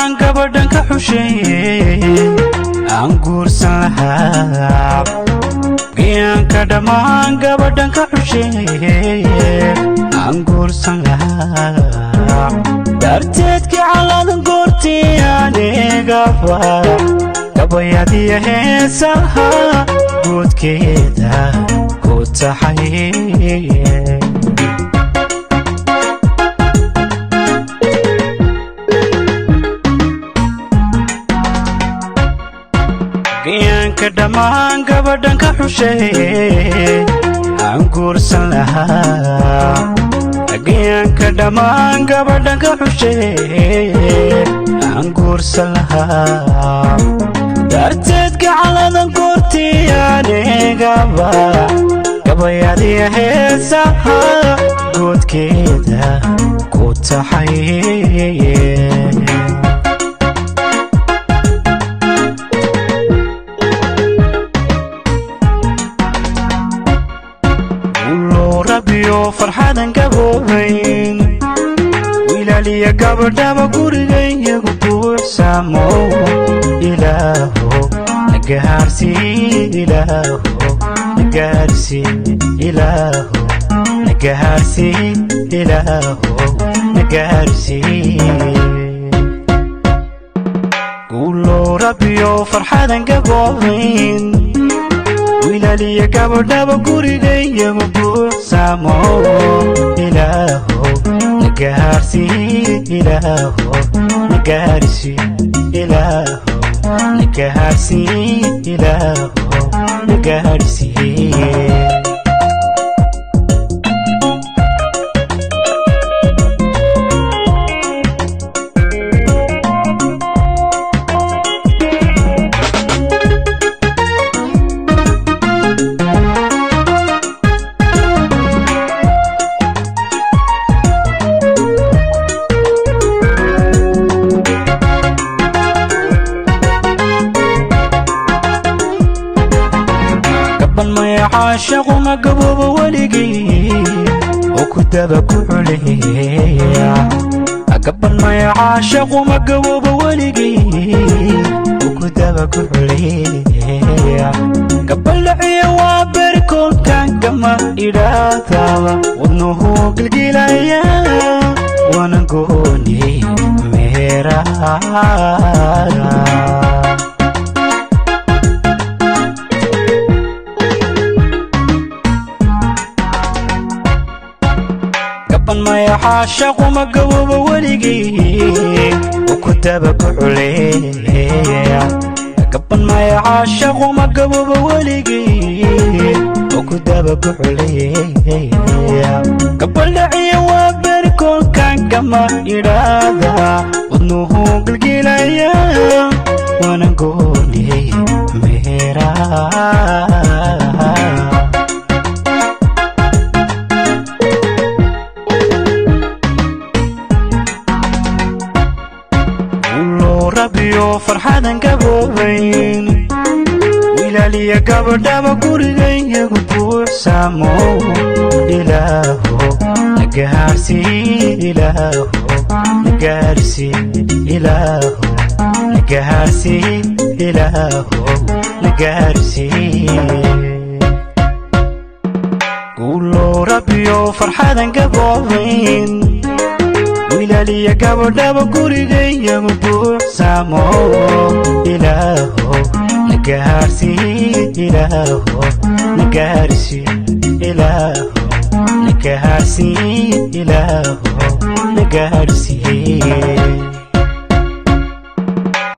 dhamaan gabadhan ka xusheeye aan guursan lahaa gayaanka dhamaan gabadhan ka xusheeye aan guursan lahaa darteedkii calladan goortii anigaba gabayadiya heesaha guudkeeda ku taxay gayaanka dhamaan gabadhan ka xusheeye aan guursan lahaa gayaanka dhamaan gabadhan ka xusheeye aan guursan lahaa darteedkii calladan goortii anigaba gabayadiya heesaha guudkeeda ku taxay farxadan gaboobayn wilaaliya gabadhaba gurigaygu buuxsamo ilaaho nagaharsii ilaaho nagaharsii ilaaho nagaharsii ilaaho nagaharsii guulo rabbiyo farxadan gaboobayn wilaaliya gabadhaba gurigaygu buuxsamo ilaaho nagaharsii ilaaho nagaharsii ilaaho nagaharsii ilaaho nagaharsii عاشق ما قبوب ولقي وكتب كحليه قبل ما يعاشق ما قبوب ولقي وكتب كحليه قبل عيوابر كل كان كما إلى ثابة وضنه قلقلايا ونقولي مهرا ما يعاشق ما قوب ولقي وكتب كحليه قبل ما يعاشق ما قوب ولقي وكتب كحليه قبل عيوابر كل كان كما إرادة وضنه قلقلايا وانا قولي مهرا ربيو فرحاdan gaboobayn wilaaliya gabadhaba gurigaygu buuxsamo ilaaho nagaharsii ilaaho nagaharsii ilaaho nagaharsii ilaaho nagaharsii guulo rabbiyo farxadan gaboobayn wilaaliya gabadhaba gurigaygu buuxsamo ilaaho nagaharsii ilaaho nagaharsii ilaaho nagaharsii ilaaho nagaharsii